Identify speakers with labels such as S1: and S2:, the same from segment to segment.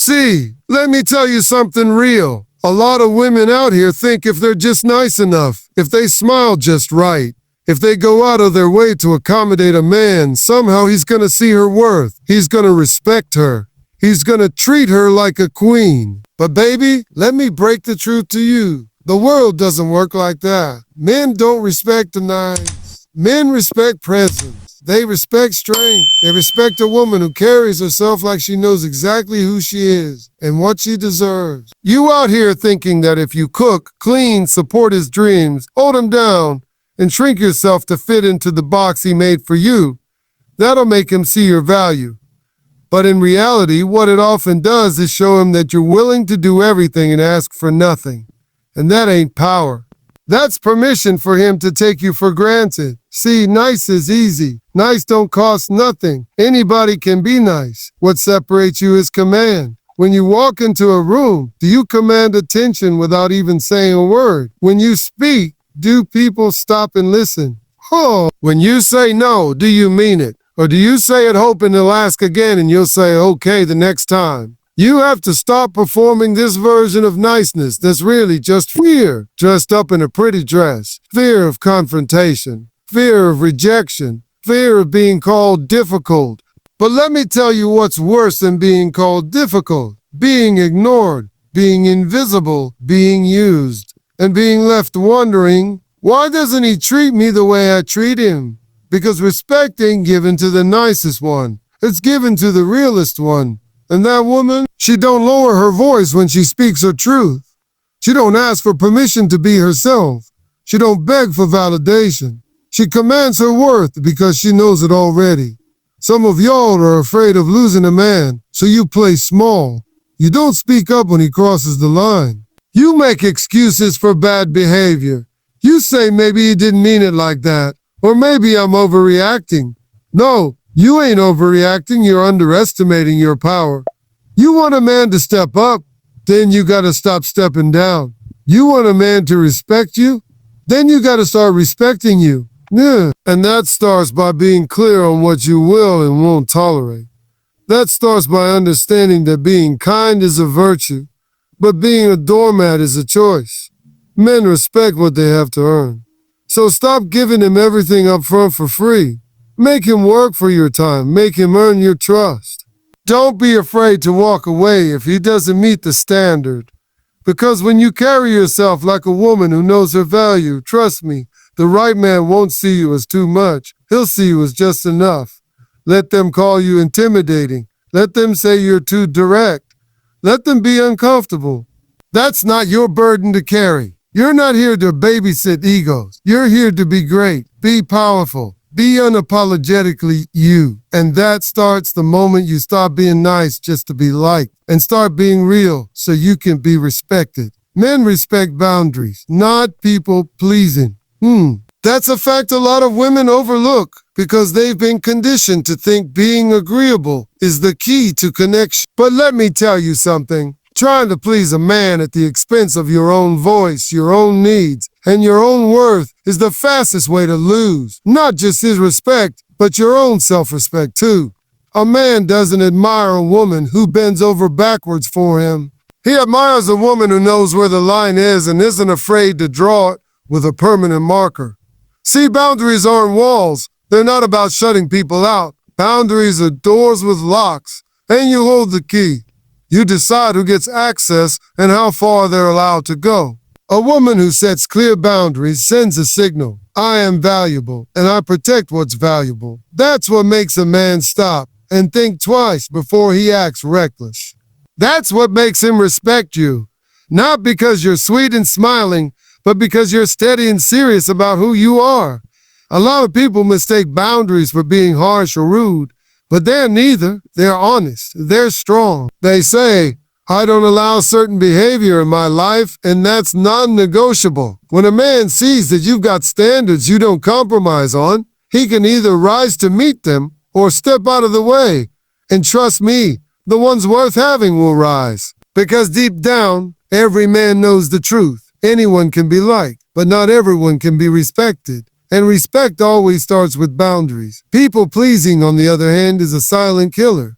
S1: See, let me tell you something real. A lot of women out here think if they're just nice enough, if they smile just right, if they go out of their way to accommodate a man, somehow he's gonna see her worth. He's gonna respect her. He's gonna treat her like a queen. But baby, let me break the truth to you. The world doesn't work like that. Men don't respect the nice. Men respect presence. They respect strength. They respect a woman who carries herself like she knows exactly who she is and what she deserves. You out here thinking that if you cook, clean, support his dreams, hold him down, and shrink yourself to fit into the box he made for you, that'll make him see your value. But in reality, what it often does is show him that you're willing to do everything and ask for nothing. And that ain't power. That's permission for him to take you for granted. See, nice is easy. Nice don't cost nothing. Anybody can be nice. What separates you is command. When you walk into a room, do you command attention without even saying a word? When you speak, do people stop and listen? Oh, when you say no, do you mean it? Or do you say it hoping they'll ask again and you'll say okay the next time? You have to stop performing this version of niceness that's really just fear, dressed up in a pretty dress. Fear of confrontation, fear of rejection, fear of being called difficult. But let me tell you what's worse than being called difficult. Being ignored, being invisible, being used, and being left wondering, why doesn't he treat me the way I treat him? Because respect ain't given to the nicest one. It's given to the realest one. And that woman, she don't lower her voice when she speaks her truth. She don't ask for permission to be herself. She don't beg for validation. She commands her worth because she knows it already. Some of y'all are afraid of losing a man, so you play small. You don't speak up when he crosses the line. You make excuses for bad behavior. You say maybe he didn't mean it like that. Or maybe I'm overreacting. No, you ain't overreacting. You're underestimating your power. You want a man to step up, then you gotta stop stepping down. You want a man to respect you, then you gotta start respecting you. Yeah. And that starts by being clear on what you will and won't tolerate. That starts by understanding that being kind is a virtue, but being a doormat is a choice. Men respect what they have to earn. So stop giving him everything up front for free. Make him work for your time. Make him earn your trust. Don't be afraid to walk away if he doesn't meet the standard. Because when you carry yourself like a woman who knows her value, trust me, the right man won't see you as too much. He'll see you as just enough. Let them call you intimidating. Let them say you're too direct. Let them be uncomfortable. That's not your burden to carry. You're not here to babysit egos. You're here to be great, be powerful, be unapologetically you. And that starts the moment you stop being nice just to be liked and start being real so you can be respected. Men respect boundaries, not people pleasing. That's a fact a lot of women overlook because they've been conditioned to think being agreeable is the key to connection. But let me tell you something. Trying to please a man at the expense of your own voice, your own needs, and your own worth is the fastest way to lose. Not just his respect, but your own self-respect too. A man doesn't admire a woman who bends over backwards for him. He admires a woman who knows where the line is and isn't afraid to draw it with a permanent marker. See, boundaries aren't walls. They're not about shutting people out. Boundaries are doors with locks, and you hold the key. You decide who gets access and how far they're allowed to go. A woman who sets clear boundaries sends a signal. I am valuable, and I protect what's valuable. That's what makes a man stop and think twice before he acts reckless. That's what makes him respect you. Not because you're sweet and smiling, but because you're steady and serious about who you are. A lot of people mistake boundaries for being harsh or rude. But they're neither. They're honest. They're strong. They say, I don't allow certain behavior in my life, and that's non-negotiable. When a man sees that you've got standards you don't compromise on, he can either rise to meet them or step out of the way. And trust me, the ones worth having will rise. Because deep down, every man knows the truth. Anyone can be liked, but not everyone can be respected. And respect always starts with boundaries. People pleasing, on the other hand, is a silent killer.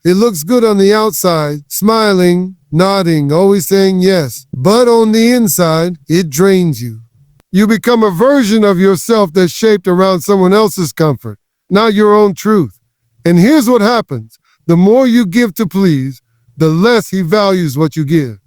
S1: It looks good on the outside, smiling, nodding, always saying yes. But on the inside, it drains you. You become a version of yourself that's shaped around someone else's comfort, not your own truth. And here's what happens. The more you give to please, the less he values what you give.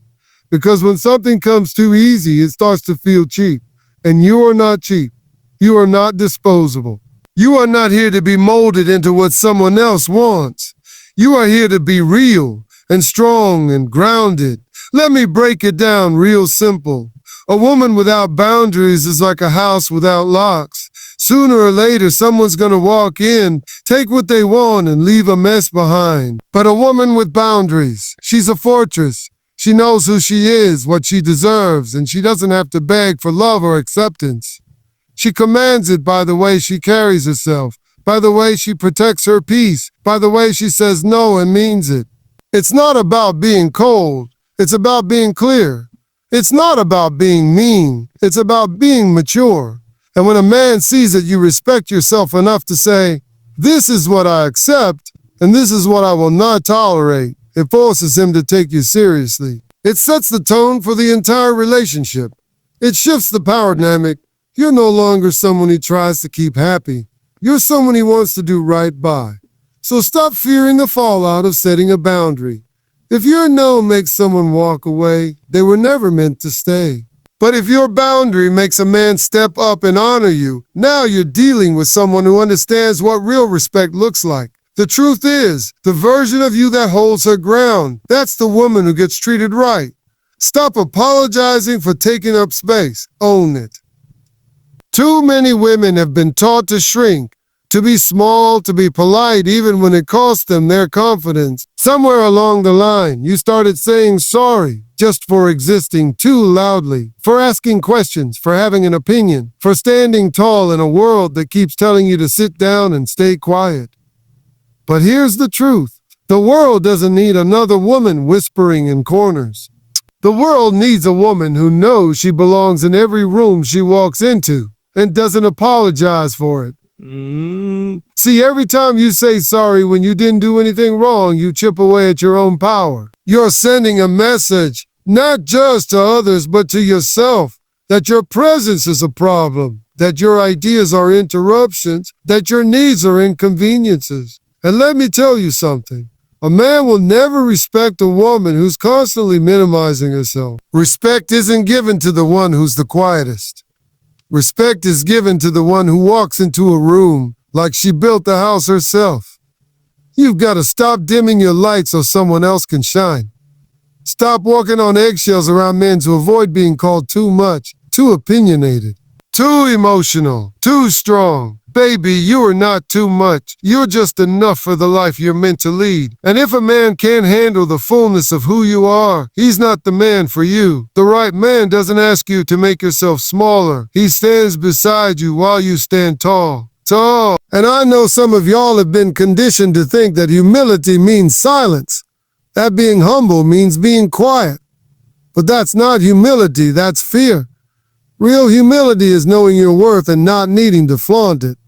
S1: Because when something comes too easy, it starts to feel cheap. And you are not cheap. You are not disposable. You are not here to be molded into what someone else wants. You are here to be real and strong and grounded. Let me break it down real simple. A woman without boundaries is like a house without locks. Sooner or later, someone's going to walk in, take what they want, and leave a mess behind. But a woman with boundaries, she's a fortress. She knows who she is, what she deserves, and she doesn't have to beg for love or acceptance. She commands it by the way she carries herself, by the way she protects her peace, by the way she says no and means it. It's not about being cold. It's about being clear. It's not about being mean. It's about being mature. And when a man sees that you respect yourself enough to say, this is what I accept, and this is what I will not tolerate, it forces him to take you seriously. It sets the tone for the entire relationship. It shifts the power dynamic. You're no longer someone he tries to keep happy. You're someone he wants to do right by. So stop fearing the fallout of setting a boundary. If your no makes someone walk away, they were never meant to stay. But if your boundary makes a man step up and honor you, now you're dealing with someone who understands what real respect looks like. The truth is, the version of you that holds her ground, that's the woman who gets treated right. Stop apologizing for taking up space. Own it. Too many women have been taught to shrink, to be small, to be polite, even when it costs them their confidence. Somewhere along the line, you started saying sorry just for existing too loudly, for asking questions, for having an opinion, for standing tall in a world that keeps telling you to sit down and stay quiet. But here's the truth. The world doesn't need another woman whispering in corners. The world needs a woman who knows she belongs in every room she walks into and doesn't apologize for it. See, every time you say sorry when you didn't do anything wrong, you chip away at your own power. You're sending a message, not just to others, but to yourself, that your presence is a problem, that your ideas are interruptions, that your needs are inconveniences. And let me tell you something. A man will never respect a woman who's constantly minimizing herself. Respect isn't given to the one who's the quietest. Respect is given to the one who walks into a room like she built the house herself. You've got to stop dimming your light so someone else can shine. Stop walking on eggshells around men to avoid being called too much, too opinionated, too emotional, too strong. Baby, you are not too much. You're just enough for the life you're meant to lead. And if a man can't handle the fullness of who you are, he's not the man for you. The right man doesn't ask you to make yourself smaller. He stands beside you while you stand tall. Tall. And I know some of y'all have been conditioned to think that humility means silence. That being humble means being quiet. But that's not humility, that's fear. Real humility is knowing your worth and not needing to flaunt it.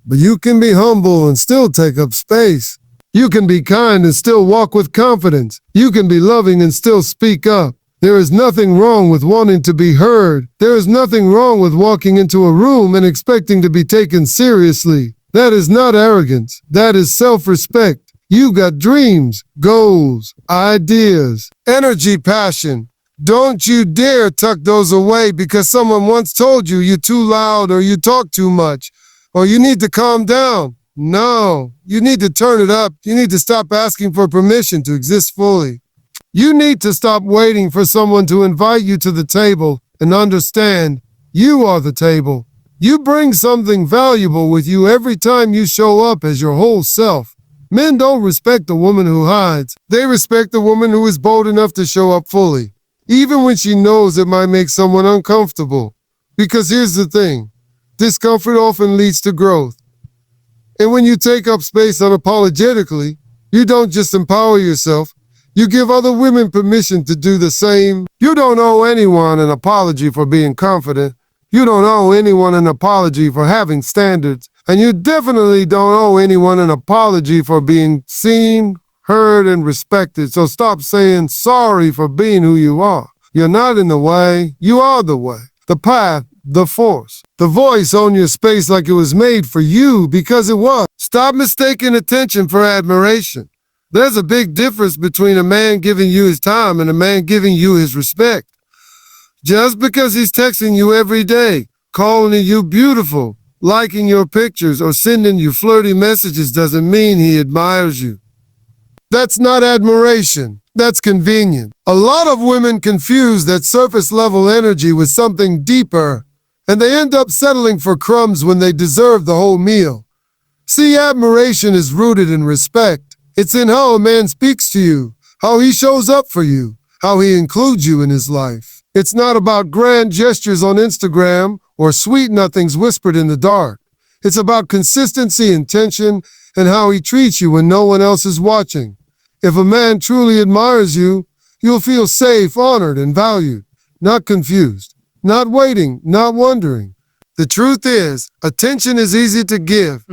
S1: But you can be humble and still take up space. You can be kind and still walk with confidence. You can be loving and still speak up. There is nothing wrong with wanting to be heard. There is nothing wrong with walking into a room and expecting to be taken seriously. That is not arrogance. That is self-respect. You got dreams, goals, ideas, energy, passion. Don't you dare tuck those away because someone once told you you're too loud or you talk too much. Or you need to calm down. No, you need to turn it up. You need to stop asking for permission to exist fully. You need to stop waiting for someone to invite you to the table and understand you are the table. You bring something valuable with you every time you show up as your whole self. Men don't respect the woman who hides. They respect the woman who is bold enough to show up fully, even when she knows it might make someone uncomfortable. Because here's the thing. Discomfort often leads to growth. And when you take up space unapologetically, you don't just empower yourself, you give other women permission to do the same. You don't owe anyone an apology for being confident. You don't owe anyone an apology for having standards. And you definitely don't owe anyone an apology for being seen, heard, and respected. So stop saying sorry for being who you are. You're not in the way. You are the way, the path, the force. The voice on your space like it was made for you because it was. Stop mistaking attention for admiration. There's a big difference between a man giving you his time and a man giving you his respect. Just because he's texting you every day, calling you beautiful, liking your pictures, or sending you flirty messages doesn't mean he admires you. That's not admiration. That's convenient. A lot of women confuse that surface level energy with something deeper, and they end up settling for crumbs when they deserve the whole meal. See, admiration is rooted in respect. It's in how a man speaks to you, how he shows up for you, how he includes you in his life. It's not about grand gestures on Instagram or sweet nothings whispered in the dark. It's about consistency, intention, and how he treats you when no one else is watching. If a man truly admires you, you'll feel safe, honored, and valued, not confused, not waiting, not wondering. The truth is, attention is easy to give.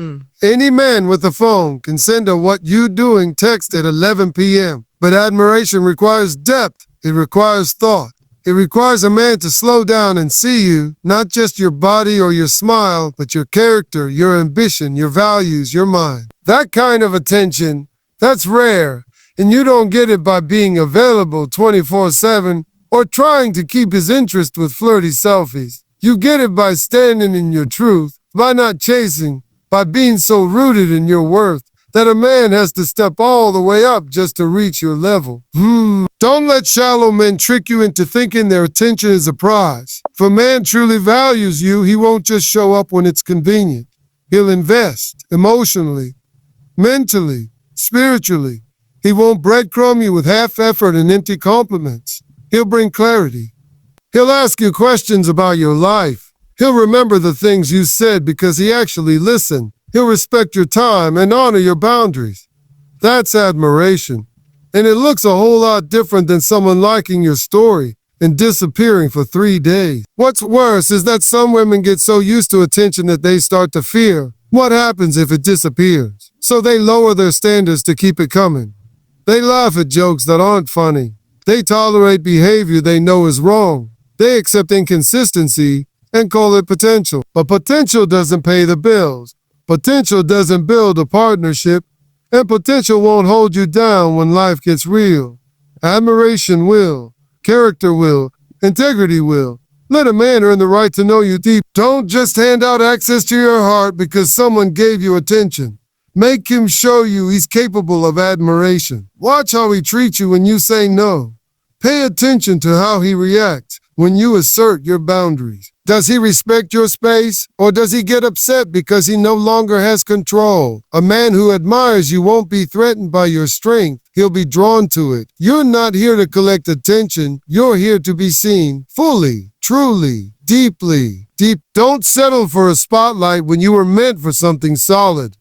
S1: Any man with a phone can send a "what you doing" text at 11 p.m. But admiration requires depth. It requires thought. It requires a man to slow down and see you, not just your body or your smile, but your character, your ambition, your values, your mind. That kind of attention, that's rare, and you don't get it by being available 24/7 or trying to keep his interest with flirty selfies. You get it by standing in your truth, by not chasing, by being so rooted in your worth that a man has to step all the way up just to reach your level. Don't let shallow men trick you into thinking their attention is a prize. If a man truly values you, he won't just show up when it's convenient. He'll invest emotionally, mentally, spiritually. He won't breadcrumb you with half effort and empty compliments. He'll bring clarity. He'll ask you questions about your life. He'll remember the things you said because he actually listened. He'll respect your time and honor your boundaries. That's admiration. And it looks a whole lot different than someone liking your story and disappearing for 3 days. What's worse is that some women get so used to attention that they start to fear what happens if it disappears. So they lower their standards to keep it coming. They laugh at jokes that aren't funny. They tolerate behavior they know is wrong. They accept inconsistency and call it potential. But potential doesn't pay the bills. Potential doesn't build a partnership. And potential won't hold you down when life gets real. Admiration will. Character will. Integrity will. Let a man earn the right to know you deep. Don't just hand out access to your heart because someone gave you attention. Make him show you he's capable of admiration. Watch how he treats you when you say no. Pay attention to how he reacts when you assert your boundaries. Does he respect your space, or does he get upset because he no longer has control? A man who admires you won't be threatened by your strength. He'll be drawn to it. You're not here to collect attention. You're here to be seen fully, truly, deeply. Don't settle for a spotlight when you were meant for something solid.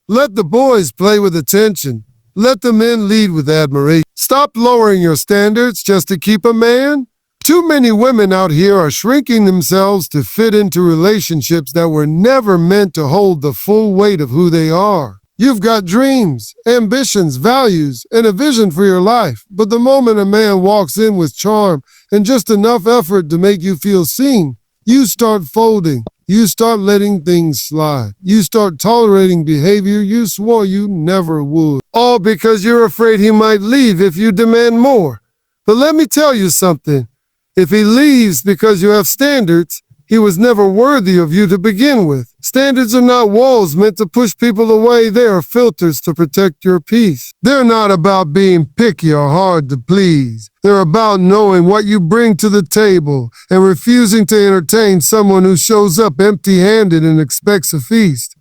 S1: Let the boys play with attention. Let the men lead with admiration. Stop lowering your standards just to keep a man. Too many women out here are shrinking themselves to fit into relationships that were never meant to hold the full weight of who they are. You've got dreams, ambitions, values, and a vision for your life. But the moment a man walks in with charm and just enough effort to make you feel seen, you start folding. You start letting things slide. You start tolerating behavior you swore you never would. All because you're afraid he might leave if you demand more. But let me tell you something. If he leaves because you have standards, he was never worthy of you to begin with. Standards are not walls meant to push people away. They are filters to protect your peace. They're not about being picky or hard to please. They're about knowing what you bring to the table and refusing to entertain someone who shows up empty-handed and expects a feast.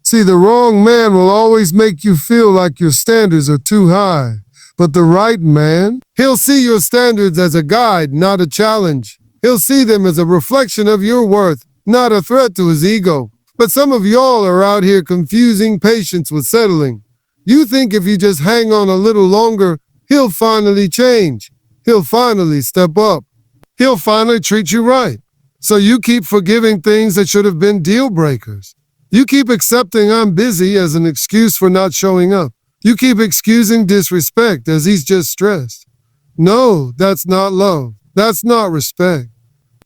S1: See, the wrong man will always make you feel like your standards are too high. But the right man, he'll see your standards as a guide, not a challenge. He'll see them as a reflection of your worth, not a threat to his ego. But some of y'all are out here confusing patience with settling. You think if you just hang on a little longer, he'll finally change. He'll finally step up. He'll finally treat you right. So you keep forgiving things that should have been deal breakers. You keep accepting "I'm busy" as an excuse for not showing up. You keep excusing disrespect as he's just stressed. No, that's not love. That's not respect.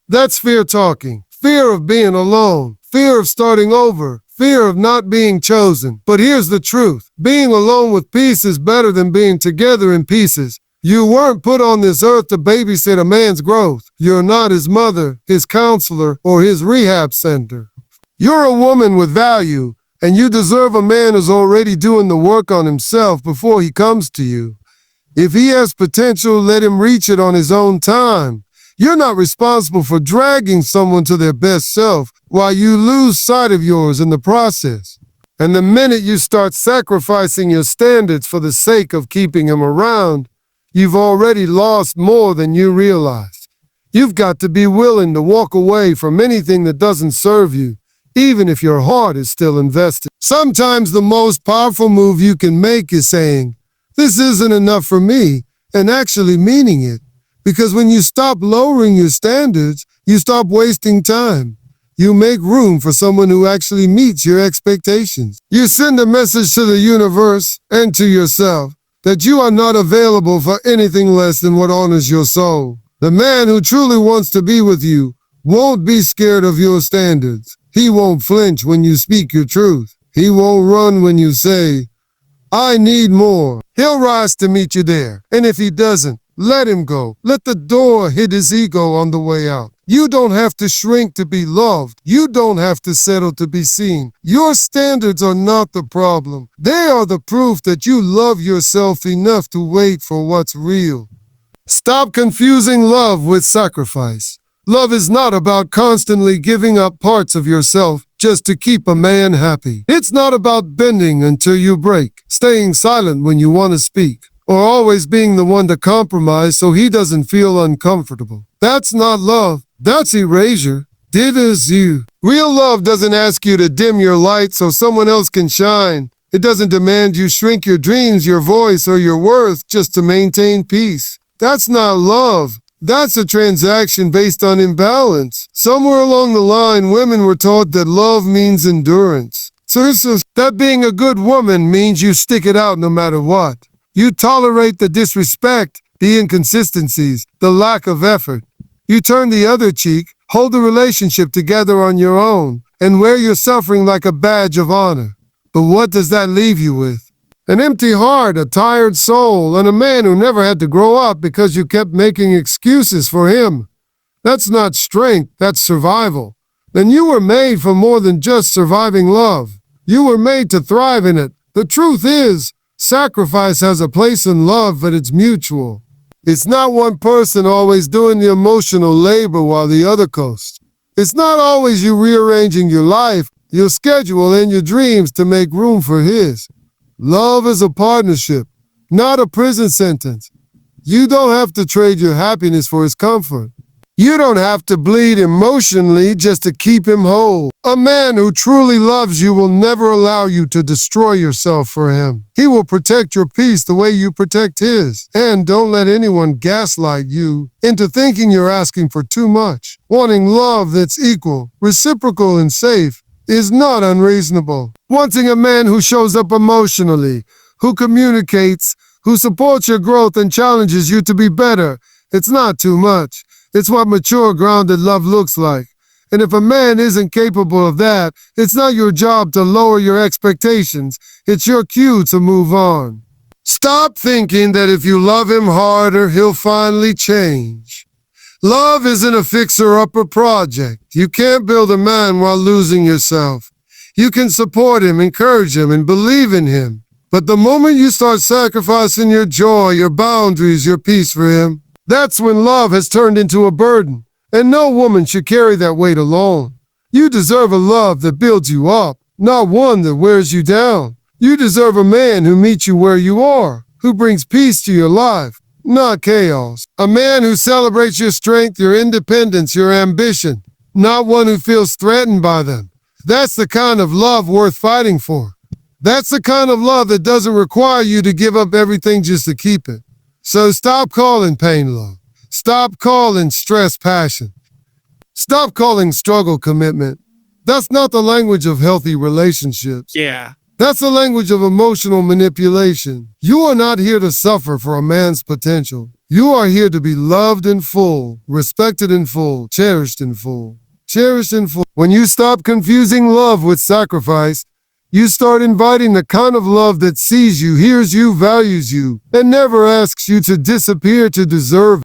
S1: That's fear talking. Fear of being alone. Fear of starting over. Fear of not being chosen. But here's the truth. Being alone with peace is better than being together in pieces. You weren't put on this earth to babysit a man's growth. You're not his mother, his counselor, or his rehab center. You're a woman with value, and you deserve a man who's already doing the work on himself before he comes to you. If he has potential, let him reach it on his own time. You're not responsible for dragging someone to their best self while you lose sight of yours in the process. And the minute you start sacrificing your standards for the sake of keeping him around, you've already lost more than you realize. You've got to be willing to walk away from anything that doesn't serve you, even if your heart is still invested. Sometimes the most powerful move you can make is saying, "This isn't enough for me," and actually meaning it. Because when you stop lowering your standards, you stop wasting time. You make room for someone who actually meets your expectations. You send a message to the universe and to yourself that you are not available for anything less than what honors your soul. The man who truly wants to be with you won't be scared of your standards. He won't flinch when you speak your truth. He won't run when you say, "I need more." He'll rise to meet you there. And if he doesn't, let him go. Let the door hit his ego on the way out. You don't have to shrink to be loved. You don't have to settle to be seen. Your standards are not the problem. They are the proof that you love yourself enough to wait for what's real. Stop confusing love with sacrifice. Love is not about constantly giving up parts of yourself just to keep a man happy. It's not about bending until you break, staying silent when you want to speak, or always being the one to compromise so he doesn't feel uncomfortable. That's not love. That's erasure. It is you. Real love doesn't ask you to dim your light so someone else can shine. It doesn't demand you shrink your dreams, your voice, or your worth just to maintain peace. That's not love. That's a transaction based on imbalance. Somewhere along the line, women were taught that love means endurance. So that being a good woman means you stick it out no matter what. You tolerate the disrespect, the inconsistencies, the lack of effort. You turn the other cheek, hold the relationship together on your own, and wear your suffering like a badge of honor. But what does that leave you with? An empty heart, a tired soul, and a man who never had to grow up because you kept making excuses for him. That's not strength, that's survival. Then you were made for more than just surviving love. You were made to thrive in it. The truth is, sacrifice has a place in love, but it's mutual. It's not one person always doing the emotional labor while the other coasts. It's not always you rearranging your life, your schedule, and your dreams to make room for his. Love is a partnership, not a prison sentence. You don't have to trade your happiness for his comfort. You don't have to bleed emotionally just to keep him whole. A man who truly loves you will never allow you to destroy yourself for him. He will protect your peace the way you protect his. And don't let anyone gaslight you into thinking you're asking for too much. Wanting love that's equal, reciprocal, and safe is not unreasonable. Wanting a man who shows up emotionally, who communicates, who supports your growth and challenges you to be better, it's not too much. It's what mature, grounded love looks like. And if a man isn't capable of that, it's not your job to lower your expectations. It's your cue to move on. Stop thinking that if you love him harder, he'll finally change. Love isn't a fixer-upper project. You can't build a man while losing yourself. You can support him, encourage him, and believe in him. But the moment you start sacrificing your joy, your boundaries, your peace for him, that's when love has turned into a burden. And no woman should carry that weight alone. You deserve a love that builds you up, not one that wears you down. You deserve a man who meets you where you are, who brings peace to your life, not chaos. A man who celebrates your strength, your independence, your ambition, not one who feels threatened by them. That's the kind of love worth fighting for. That's the kind of love that doesn't require you to give up everything just to keep it. So stop calling pain love. Stop calling stress passion. Stop calling struggle commitment. That's not the language of healthy relationships.
S2: Yeah.
S1: That's the language of emotional manipulation. You are not here to suffer for a man's potential. You are here to be loved in full, respected in full, cherished in full. Cherished in full. When you stop confusing love with sacrifice, you start inviting the kind of love that sees you, hears you, values you, and never asks you to disappear to deserve